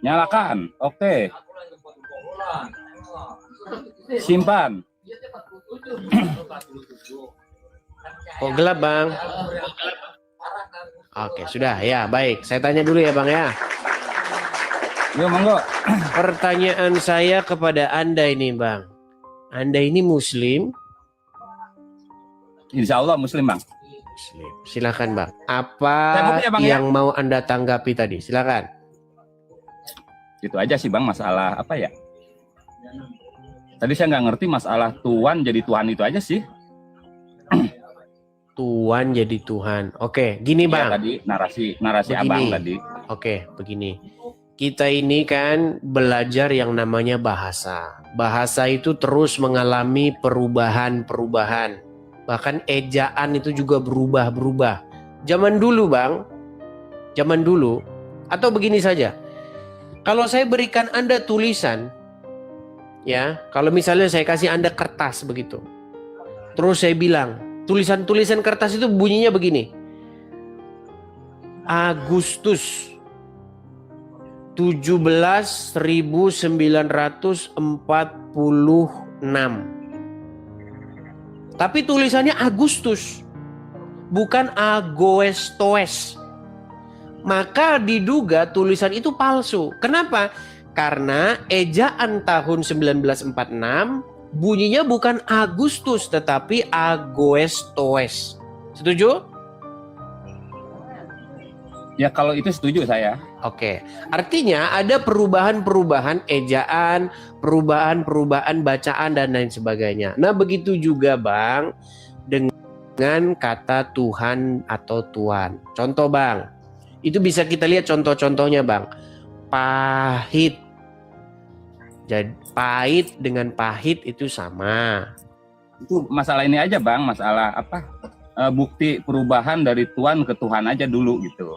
Nyalakan. Oke. Simpan. Oh, gelap, Bang. Oke, sudah ya. Baik, saya tanya dulu ya, Bang ya. Yuk, monggo. Pertanyaan saya kepada Anda ini, Bang. Anda ini Muslim? Insya Allah Muslim, Bang. Muslim. Silakan, Bang. Apa Ya, Bang, yang mau Anda tanggapi tadi? Silakan. Itu aja sih, Bang, masalah apa ya? Tadi saya nggak ngerti masalah Tuhan jadi Tuhan itu aja sih. Tuhan jadi Tuhan. Oke, gini, Bang. Ya, tadi narasi Begini. Abang tadi. Oke, begini. Kita ini kan belajar yang namanya bahasa. Bahasa itu terus mengalami perubahan-perubahan. Bahkan ejaan itu juga berubah-berubah. Zaman dulu, Bang. Zaman dulu. Atau begini saja. Kalau saya berikan Anda tulisan, ya, kalau misalnya saya kasih Anda kertas begitu. Terus saya bilang, tulisan-tulisan kertas itu bunyinya begini. Agustus 17.946. Tapi tulisannya Agustus, bukan Agoestoes. Maka diduga tulisan itu palsu. Kenapa? Karena ejaan tahun 1946 bunyinya bukan Agustus tetapi Agoestoes. Setuju? Ya, kalau itu setuju saya. Oke, artinya ada perubahan-perubahan ejaan, perubahan-perubahan bacaan dan lain sebagainya. Nah, begitu juga, Bang, dengan kata Tuhan atau Tuan. Contoh, Bang, itu bisa kita lihat contoh-contohnya, Bang. Pahit. Jadi pahit dengan pahit itu sama. Itu masalah ini aja, Bang, masalah apa? Bukti perubahan dari Tuhan ke Tuhan aja dulu gitu.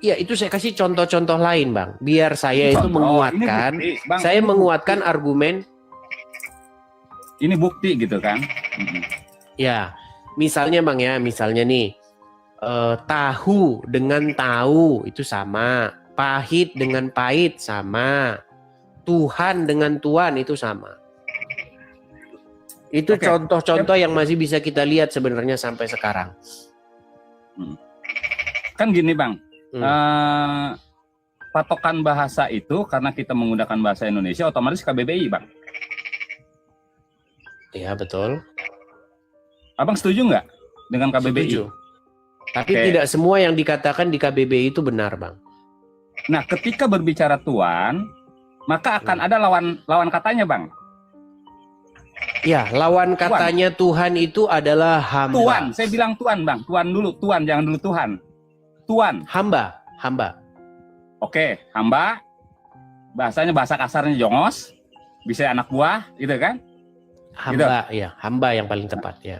Iya, itu saya kasih contoh-contoh lain, Bang. Biar saya itu menguatkan, bukti, Bang, saya menguatkan bukti. Argumen. Ini bukti gitu kan? Ya, misalnya, Bang ya, misalnya nih, tahu dengan tahu itu sama, pahit dengan pahit sama, Tuhan dengan Tuhan itu sama. Itu contoh-contoh yang masih bisa kita lihat sebenarnya sampai sekarang. Kan gini, Bang. Patokan bahasa itu karena kita menggunakan bahasa Indonesia otomatis KBBI, Bang. Iya, betul. Abang setuju nggak dengan KBBI? Setuju. Tapi tidak semua yang dikatakan di KBBI itu benar, Bang. Nah, ketika berbicara Tuhan, maka akan ada lawan katanya, Bang. Ya, lawan katanya Tuhan itu adalah hamba. Tuhan, saya bilang Tuhan, Bang. Tuhan dulu, Tuhan, jangan dulu Tuhan. Tuhan. Hamba. Oke, hamba. Bahasanya bahasa kasarnya jongos. Bisa anak buah, gitu kan? Hamba, gitu. Ya, hamba yang paling tepat ya.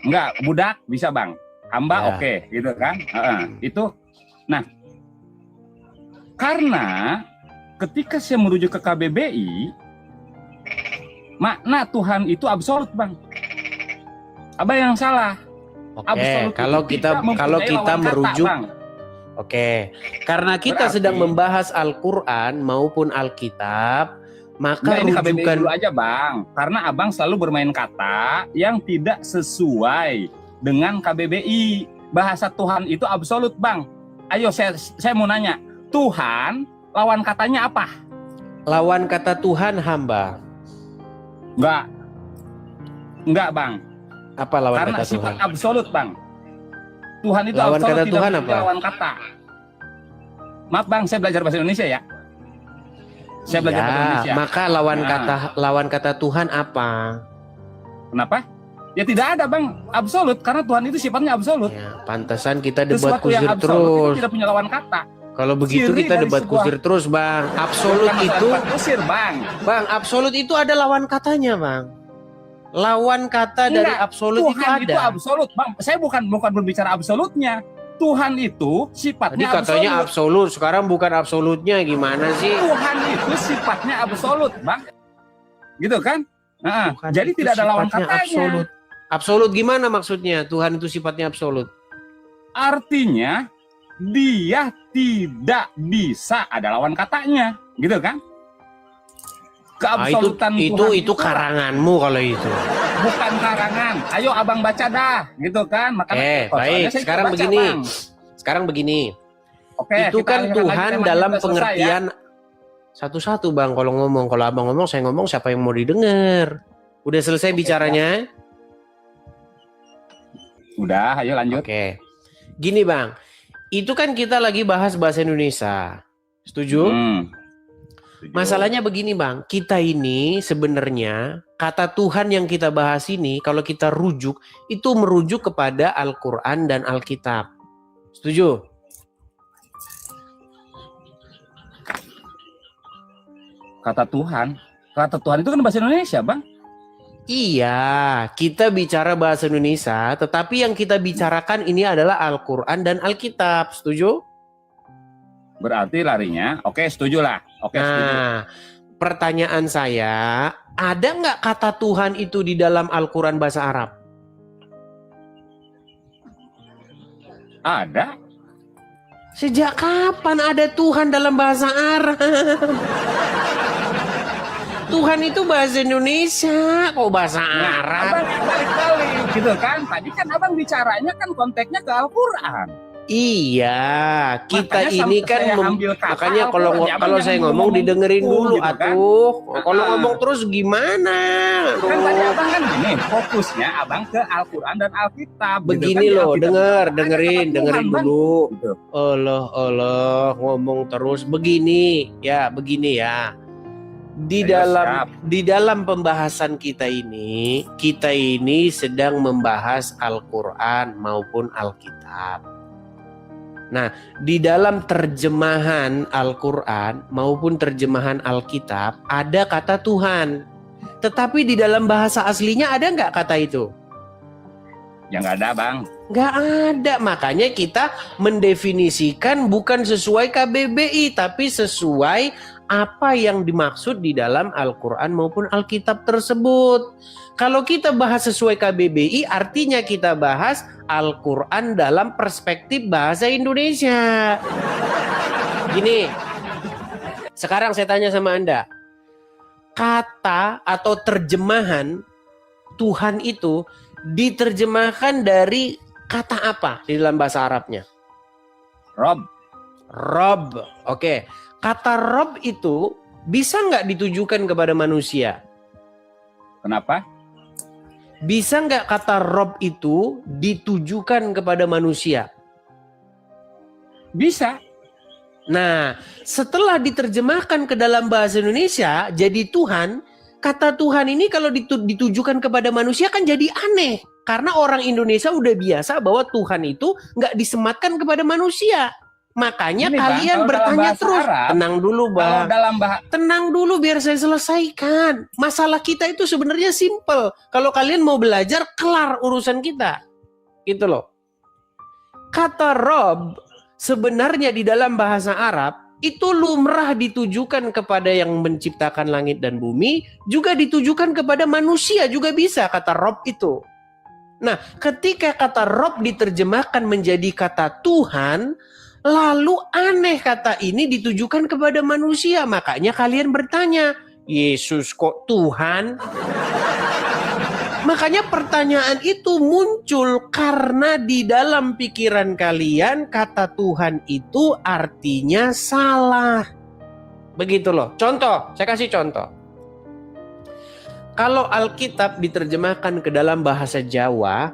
Enggak, budak bisa, Bang. Hamba ya. Oke, gitu kan? Itu. Nah, karena ketika saya merujuk ke KBBI, makna Tuhan itu absolut, Bang. Abang yang salah. Oke, kalau kita merujuk kata, Oke, karena kita sedang membahas Al-Quran maupun Alkitab, maka ini rujukan KBBI dulu aja, Bang. Karena Abang selalu bermain kata yang tidak sesuai dengan KBBI. Bahasa Tuhan itu absolut, Bang. Ayo saya mau nanya, Tuhan lawan katanya apa? Lawan kata Tuhan hamba. Enggak, Bang. Apa lawan karena kata Tuhan? Karena sifat absolut, Bang. Tuhan itu lawan absolut, kata tidak Tuhan punya apa? lawan kata. Maaf, Bang, saya belajar bahasa Indonesia ya. Saya belajar bahasa Indonesia. Maka lawan kata Tuhan apa? Kenapa? Ya tidak ada, Bang. Absolut, karena Tuhan itu sifatnya absolut. Ya, pantesan kita debat kusir terus. Itu tidak punya lawan kata. Kalau begitu kita debat kusir terus, Bang. Absolut itu kusir, Bang. Bang, absolut itu ada lawan katanya, Bang. Lawan kata dari absolut Tuhan itu ada. Itu absolut, Bang. Saya bukan berbicara absolutnya. Tuhan itu sifatnya tadi katanya absolut. Sekarang bukan absolutnya, gimana sih? Tuhan itu sifatnya absolut, Bang. Gitu kan? Jadi tidak ada lawan katanya. Absolut gimana maksudnya? Tuhan itu sifatnya absolut. Artinya dia tidak bisa ada lawan katanya, gitu kan? Keabsolutan Tuhan itu karanganmu kalau itu. bukan karangan. Ayo abang baca dah, gitu kan? Makanya Baik. saya Sekarang baca, begini. Bang. Sekarang begini. Oke, Itu kita kan alihkan lagi, Tuhan temanya dalam udah selesai, pengertian satu-satu bang. Kalau ngomong, kalau abang ngomong, saya ngomong, siapa yang mau didengar? Udah selesai bicaranya? Udah, ayo lanjut. Oke. Gini bang, itu kan kita lagi bahas bahasa Indonesia. Setuju? Setuju. Masalahnya begini bang, kita ini sebenarnya kata Tuhan yang kita bahas ini kalau kita rujuk itu merujuk kepada Al-Quran dan Alkitab. Setuju? Kata Tuhan itu kan bahasa Indonesia, Bang. Iya, kita bicara bahasa Indonesia, tetapi yang kita bicarakan ini adalah Al-Quran dan Alkitab. Setuju? Berarti larinya, oke setuju lah. Oke, setuju. Nah, pertanyaan saya, ada nggak kata Tuhan itu di dalam Al-Quran bahasa Arab? Ada. Sejak kapan ada Tuhan dalam bahasa Arab? Tuhan itu bahasa Indonesia, kok bahasa Arab? Abang balik-balik gitu kan. Tadi kan abang bicaranya kan konteksnya ke Al-Quran. Iya, kita Makanya ini kan makanya kalau saya ngomong didengerin dulu gitu kan. atuh. Kalau ngomong terus gimana? Kan tadi abang kan gini, fokusnya abang ke Al-Quran dan Alkitab. Begini gitu kan. loh, dengerin Tuhan, Bang. dulu. Gitu. Allah, ngomong terus begini ya. Di dalam pembahasan kita ini sedang membahas Al-Quran maupun Alkitab. Nah, di dalam terjemahan Al-Quran maupun terjemahan Alkitab ada kata Tuhan. Tetapi di dalam bahasa aslinya ada nggak kata itu? Ya nggak ada, Bang. Nggak ada. Makanya kita mendefinisikan bukan sesuai KBBI, tapi sesuai apa yang dimaksud di dalam Al-Quran maupun Alkitab tersebut. Kalau kita bahas sesuai KBBI, artinya kita bahas Al-Quran dalam perspektif bahasa Indonesia. Gini, sekarang saya tanya sama Anda. Kata atau terjemahan Tuhan itu diterjemahkan dari kata apa di dalam bahasa Arabnya? Rob. Oke. Kata Rob itu bisa nggak ditujukan kepada manusia? Kenapa? Bisa nggak kata Rob itu ditujukan kepada manusia? Bisa. Nah, setelah diterjemahkan ke dalam bahasa Indonesia jadi Tuhan, kata Tuhan ini kalau ditujukan kepada manusia kan jadi aneh. Karena orang Indonesia udah biasa bahwa Tuhan itu nggak disematkan kepada manusia. Makanya Ini, kalian Bang, bertanya terus. Arab, tenang dulu, Bang. Tenang dulu biar saya selesaikan. Masalah kita itu sebenarnya simple. Kalau kalian mau belajar, kelar urusan kita. Gitu loh. Kata Rob sebenarnya di dalam bahasa Arab itu lumrah ditujukan kepada yang menciptakan langit dan bumi, juga ditujukan kepada manusia juga bisa kata Rob itu. Nah, ketika kata Rob diterjemahkan menjadi kata Tuhan, lalu aneh kata ini ditujukan kepada manusia. Makanya kalian bertanya, Yesus kok Tuhan? Makanya pertanyaan itu muncul karena di dalam pikiran kalian kata Tuhan itu artinya salah. Begitu loh. Contoh, saya kasih contoh. Kalau Alkitab diterjemahkan ke dalam bahasa Jawa,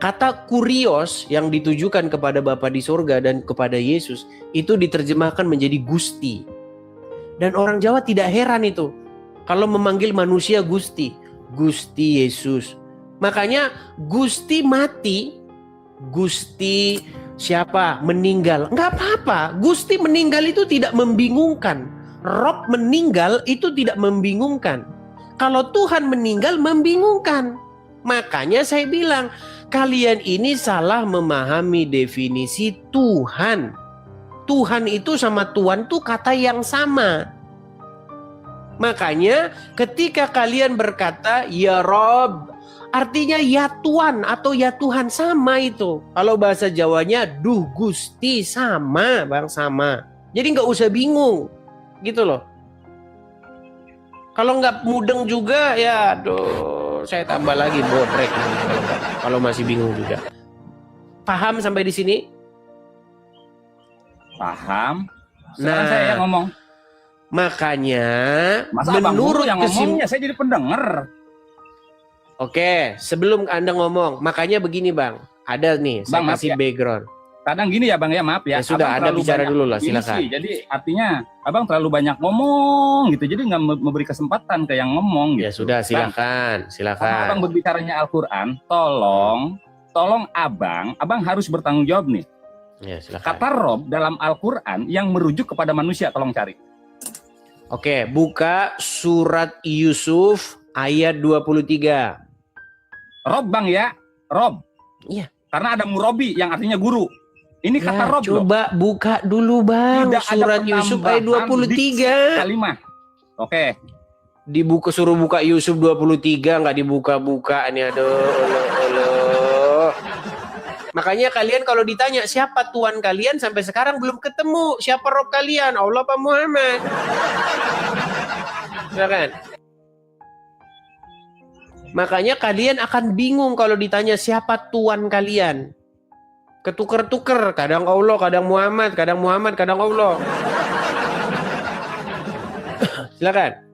kata kurios yang ditujukan kepada Bapa di surga dan kepada Yesus itu diterjemahkan menjadi Gusti. Dan orang Jawa tidak heran itu kalau memanggil manusia Gusti. Gusti Yesus. Makanya Gusti mati, Gusti siapa meninggal. Enggak apa-apa. Gusti meninggal itu tidak membingungkan. Rob meninggal itu tidak membingungkan. Kalau Tuhan meninggal membingungkan. Makanya saya bilang, kalian ini salah memahami definisi Tuhan. Tuhan itu sama Tuhan tuh kata yang sama. Makanya ketika kalian berkata, Ya Rob, artinya ya Tuhan atau ya Tuhan, sama itu. Kalau bahasa Jawanya duh Gusti, sama Bang, sama. Jadi nggak usah bingung gitu loh. Kalau nggak mudeng juga ya aduh, saya tambah lagi bodrek kalau masih bingung juga. Paham sampai di sini? Paham. Nah, Sekarang saya yang ngomong. Makanya Masa Abang menurut dulu yang ngomongnya saya jadi pendengar. Oke, sebelum Anda ngomong, makanya begini Bang, ada nih, saya Bang, maaf kasih ya. background. Kadang gini ya Bang ya, maaf ya. Ya sudah, Abang Anda terlalu bicara banyak dulu lah, ini silakan. sih. Jadi artinya Abang terlalu banyak ngomong gitu. Jadi nggak memberi kesempatan ke yang ngomong gitu. Ya sudah, silakan, Karena silakan. Abang berbicaranya Al-Quran, tolong Abang harus bertanggung jawab nih. Ya, silakan. Kata Rob dalam Al-Quran yang merujuk kepada manusia, tolong cari. Oke, buka surat Yusuf ayat 23. Rob Bang ya, Rob. Iya. Karena ada murabi yang artinya guru. Ini kata Rob loh. Coba buka dulu Bang, Tidak ada surat Yusuf ayat 23. Kalimah. Oke. Dibuka, suruh buka Yusuf 23, nggak dibuka-buka ini, aduh. Makanya kalian kalau ditanya siapa Tuhan kalian sampai sekarang belum ketemu. Siapa Rob kalian? Allah apa Muhammad? Silakan. Makanya kalian akan bingung kalau ditanya siapa Tuhan kalian. Ketuker-tuker, kadang Allah, kadang Muhammad, kadang Allah. Silakan.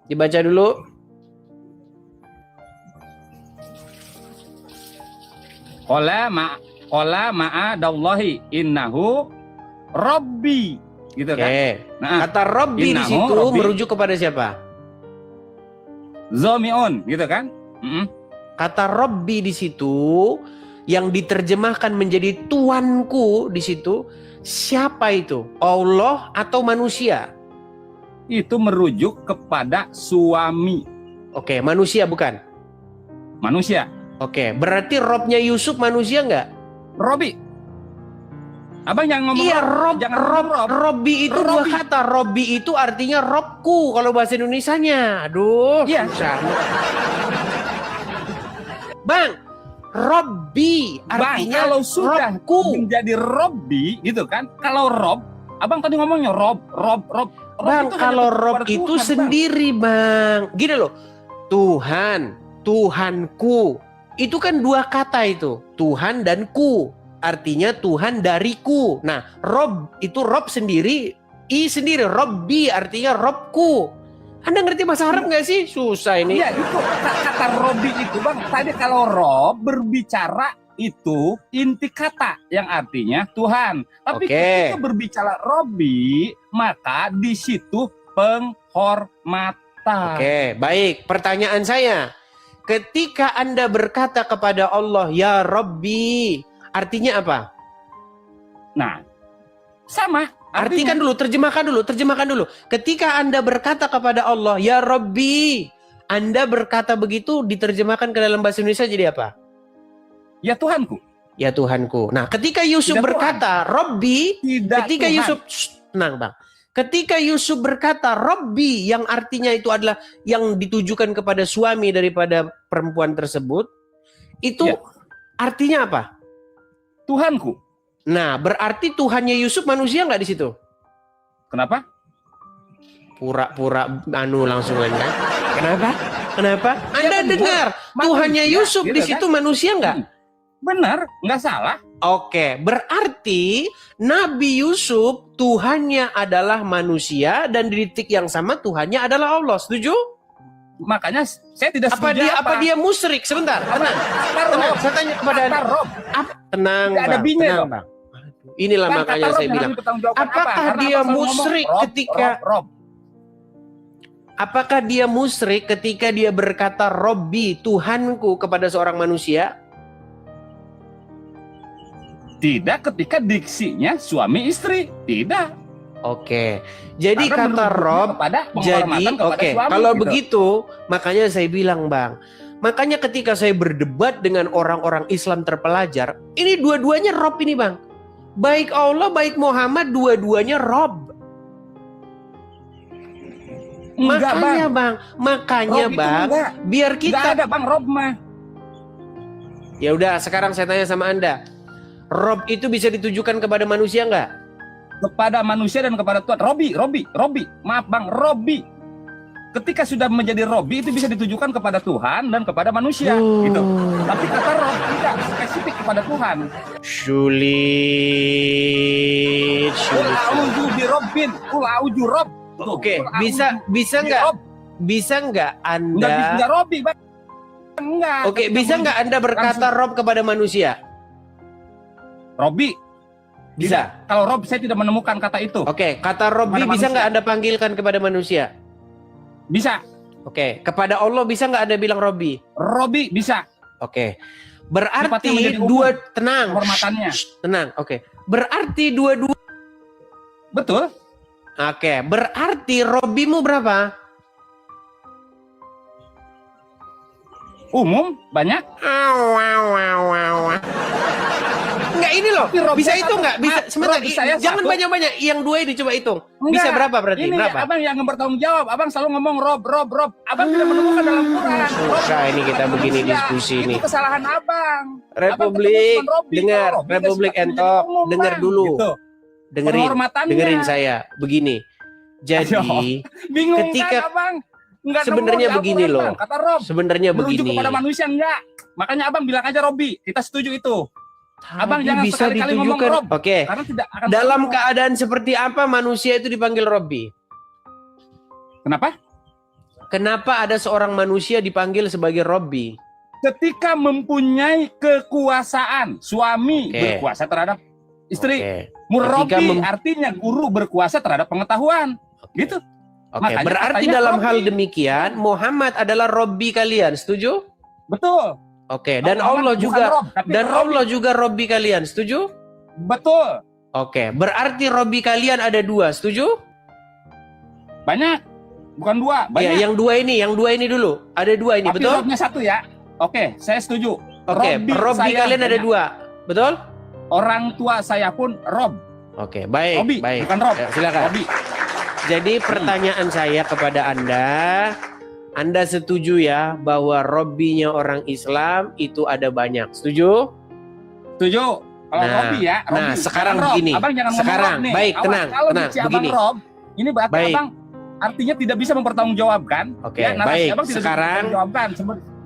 Dibaca dulu. Qala ma'adallahi innahu Rabbi, gitu kan? Nah, Kata Rabbi di situ Rabbi merujuk kepada siapa? Zomi'un, gitu kan? Kata Rabbi di situ yang diterjemahkan menjadi Tuanku di situ, siapa itu? Allah atau manusia? Itu merujuk kepada suami. Oke, manusia bukan? Manusia. Oke, berarti Robnya Yusuf manusia nggak? Robi. Abang jangan ngomong Iya, Rob. Robbi itu dua Robbi. kata. Robbi itu artinya Robku kalau bahasa Indonesianya. Aduh, Iya. susah. Bang, Robbi Bang, artinya kalau sudah Robku. menjadi Robbi, gitu kan? Kalau Rob, Abang tadi ngomongnya Rob Bang, itu kalau hanya Rob kepada itu Tuhan, Bang. sendiri, Bang. Gini loh, Tuhan, Tuhanku. Itu kan dua kata itu, Tuhan dan ku. Artinya Tuhan dariku. Nah, Rob itu Rob sendiri, I sendiri, Robbi artinya Robku. Anda ngerti bahasa Arab nggak sih? Susah ini. Iya, itu kata Robbi itu, Bang. Tadi kalau Rob berbicara itu inti kata yang artinya Tuhan. Tapi ketika berbicara Robbi, maka di situ penghormatan. Oke, baik. Pertanyaan saya, ketika Anda berkata kepada Allah, ya Robbi, artinya apa? Nah, sama. Artikan dulu, terjemahkan dulu. Ketika Anda berkata kepada Allah, ya Robbi, Anda berkata begitu, diterjemahkan ke dalam bahasa Indonesia jadi apa? Ya Tuhanku. Ya Tuhanku. Nah, ketika Yusuf berkata, Robbi, ketika Tuhan. Yusuf, tenang Bang. Ketika Yusuf berkata, Robbi, yang artinya itu adalah yang ditujukan kepada suami daripada perempuan tersebut, itu artinya apa? Tuhanku. Nah, berarti Tuhannya Yusuf manusia nggak di situ? Kenapa? Pura-pura langsung kan? Kenapa? Anda dengar Tuhannya Yusuf di situ manusia nggak? Benar, nggak salah. Oke, berarti Nabi Yusuf Tuhannya adalah manusia dan di titik yang sama Tuhannya adalah Allah. Setuju? Makanya saya tidak setuju. Apa dia musyrik? Sebentar, tenang. Saya tanya kepada Anda. Tenang, Bang. Inilah Bang, makanya saya bilang, apakah dia musyrik ketika apakah dia musyrik ketika dia berkata Robbi, Tuhanku kepada seorang manusia? Tidak, ketika diksinya suami istri. Tidak. Oke. Jadi kata Rob, jadi oke. Kalau gitu. Begitu, makanya saya bilang Bang, makanya ketika saya berdebat dengan orang-orang Islam terpelajar, ini dua-duanya Rob ini Bang. Baik Allah, baik Muhammad, dua-duanya Rob. Enggak, Makanya Bang. makanya Rob itu Bang, enggak. biar Enggak kita. ada Bang Rob mah. Ya udah, sekarang saya tanya sama Anda. Rob itu bisa ditujukan kepada manusia nggak? Kepada manusia dan kepada Tuhan. Robi. Maaf Bang, Robi. Ketika sudah menjadi Robi itu bisa ditujukan kepada Tuhan dan kepada manusia, gitu. Tapi kata Rob tidak spesifik kepada Tuhan. Sulit. Kul a'udzu birobin, kul a'udzu rob. Oke, Kul bisa a'udzu nggak? birob. Bisa nggak Enggak Anda? Robi Bang. Enggak. Oke, bisa nggak Anda berkata Rob kepada manusia? Robi. Bisa. Tidak. Kalau Rob saya tidak menemukan kata itu. Oke, kata Robbi Kepada bisa manusia. nggak Anda panggilkan kepada manusia? Bisa. Oke, kepada Allah bisa nggak Anda bilang Robbi? Robi bisa. Oke, Sifatnya berarti menjadi umum. dua tenang, Penghormatannya. tenang. Oke, berarti dua-dua. Betul. Oke, berarti Robbimu berapa? Umum banyak. Enggak ini loh, Tapi Rob bisa saya itu satu. nggak? Bisa Ah, sebentar, Rob saya jangan satu. banyak-banyak. Yang dua ini coba hitung. Bisa Enggak. berapa berarti? Ini Berapa? Abang yang bertanggung jawab. Abang selalu ngomong Rob. Abang tidak menemukan dalam Quran. Susah ini kita begini Manusia. diskusi Itu ini. kesalahan Abang. Republik, Abang ketemu Robi. dengar, Robi Republik kan sifatnya Entok, menjadi umum, dengar Bang. dulu. Gitu. Penghormatannya. Dengerin saya begini. Jadi Bingung ketika- kan Abang? Enggak sebenarnya nemu di begini Al-Quran, loh. Bang. Kata Rob. sebenarnya Merujuk begini. kepada manusia enggak. Makanya Abang bilang aja Robi. Kita setuju itu. Abang Tadi jangan bisa sekali-kali ngomong ditujukan. Rob. Oke. Karena tidak akan Dalam ketemu. keadaan seperti apa manusia itu dipanggil Robbi? Kenapa? Kenapa ada seorang manusia dipanggil sebagai Robbi? Ketika mempunyai kekuasaan, suami Oke. berkuasa terhadap istri. Oke. Murabi Ketika artinya guru berkuasa terhadap pengetahuan. Gitu. Oke, Makanya berarti katanya dalam Robbi. hal demikian Muhammad adalah Robbi kalian, setuju? Betul. Oke, dan Muhammad Allah bukan juga Rob, tapi dan Robi. Allah juga Robbi kalian, setuju? Betul. Oke, berarti Robbi kalian ada dua, setuju? Banyak. Bukan dua, Ya, banyak. yang dua ini dulu. Ada dua ini, Tapi betul? Robnya satu ya. Oke, saya setuju. Oke, Robbi saya kalian ada banyak. dua, betul? Orang tua saya pun Rob. Oke, baik, Robi, baik. bukan Rob. Ya, silakan. Robi. Jadi pertanyaan saya kepada Anda setuju ya bahwa Robbinya orang Islam itu ada banyak, setuju? Setuju. Kalau Nah, Robi ya. Robi. nah, sekarang Jangan Rob. begini. Abang jangan ngomong Sekarang, Rob nih. baik, Awas, tenang, kalau tenang, diksi Abang begini. Rob, ini berarti Baik. Abang artinya tidak bisa mempertanggungjawabkan. Oke, Ya, narasi baik. Abang tidak bisa Sekarang, mempertanggungjawabkan.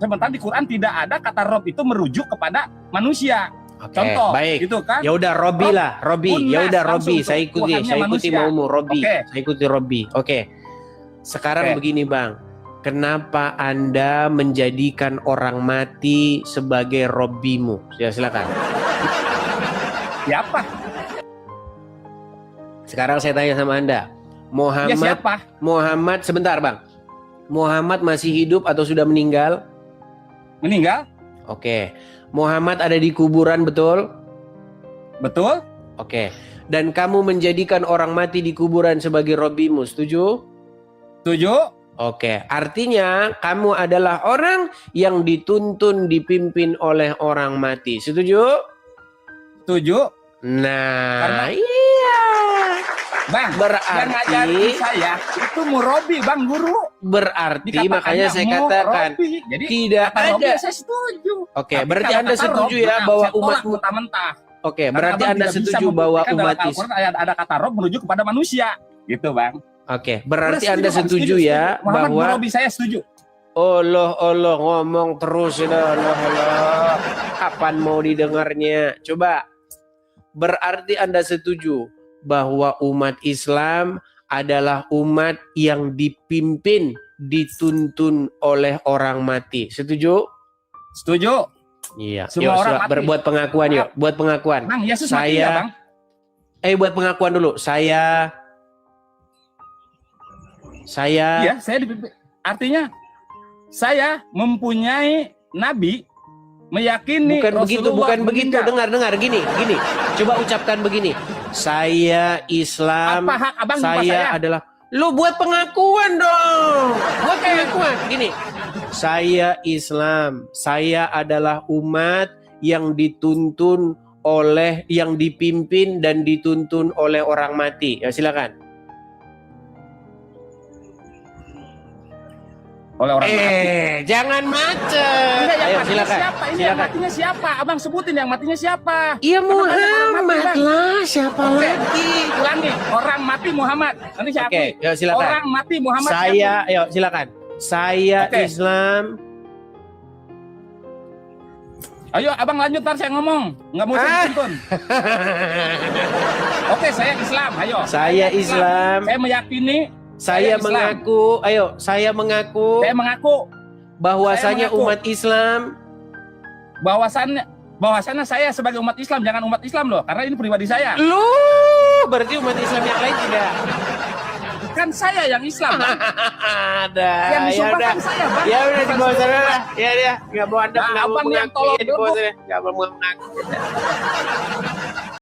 Sementara di Quran tidak ada kata Rob itu merujuk kepada manusia. oke, Contoh, baik. gitu kan? Ya udah Robbi Rob, lah, Robbi. Unas, Ya udah Robbi, langsung saya tuh, ikuti, Tuhannya saya ikuti manusia. maumu Robbi. Oke. Saya ikuti Robbi. Oke. Sekarang Oke. begini, Bang. Kenapa Anda menjadikan orang mati sebagai Robbimu? Ya, silakan. Siapa? Sekarang saya tanya sama Anda. Ya siapa? Muhammad sebentar, Bang. Muhammad masih hidup atau sudah meninggal? Meninggal? Oke. Muhammad ada di kuburan, betul? Betul? Oke. Dan kamu menjadikan orang mati di kuburan sebagai Robbimu, setuju? Setuju? Oke, artinya kamu adalah orang yang dituntun dipimpin oleh orang mati. Setuju? Setuju? Nah, Karena- iya. Bang, yang Berarti ngajarin saya itu Murabi, Bang, guru. berarti Dikatakannya makanya saya katakan Murabi. Jadi tidak kata Robi ada. saya setuju. Oke, Tapi berarti kalau Anda kata setuju Rob, ya maaf, bahwa saya tolak umat mentah-mentah. Oke, Karena berarti Abang Anda tidak bisa setuju bahwa membuktikan umat dalam Al-Quran ada kata Rob merujuk kepada manusia. Gitu, Bang. Oke, berarti Udah Anda Bang, setuju ya Muhammad bahwa Murabi saya setuju. Allah ngomong terus ya Allah. Kapan mau didengarnya? Coba. Berarti Anda setuju bahwa umat Islam adalah umat yang dipimpin, dituntun oleh orang mati. Setuju? Setuju. Iya. Semua Yuk, orang mati. berbuat pengakuan yuk, buat pengakuan. Bang, Yesus mati Saya- ya, Bang? Buat pengakuan dulu. Saya Iya, saya dipimpin. Artinya saya mempunyai nabi meyakini bukan begitu, Rasulullah bukan begitu. meninggal. Dengar gini. Coba ucapkan begini. Saya Islam. Apa hak Abang jumpa Saya adalah lu buat pengakuan dong. Buat pengakuan gini. Saya Islam. Saya adalah umat yang dituntun oleh, yang dipimpin dan dituntun oleh orang mati. Ya silakan. oleh orang mati. Jangan macet. Enggak, yang Ayo matinya silakan. siapa? Ini yang matinya siapa? Abang sebutin yang matinya siapa? Iya Karena banyak orang Muhammad mati, Bang. lah, siapa Oke, lagi? ulangi. Orang mati Muhammad. Nanti saya Oke, akui. yuk silakan. Orang mati Muhammad. Saya, ayo silakan. Saya Oke. Islam. Ayo, abang lanjut, ntar saya ngomong. Nggak mau saya tuntun. Oke, saya Islam. Ayo. Saya Islam. Saya meyakini. Saya Islam. mengaku, saya mengaku Saya mengaku bahwasanya saya mengaku. umat Islam. bahwasannya saya sebagai umat Islam, jangan umat Islam loh, karena ini pribadi saya. Loh, berarti umat Islam yang lain tidak. Kan saya yang Islam. Bang. Ada. Yang disumpah udah. kan saya, Bang. Ya udah di Bukan bawah sana saya. lah. Ya dia, nggak mau Anda Nah, nggak mau abang yang mengaku. tolong Ya, di bawah dulu. sana, nggak mau mengaku.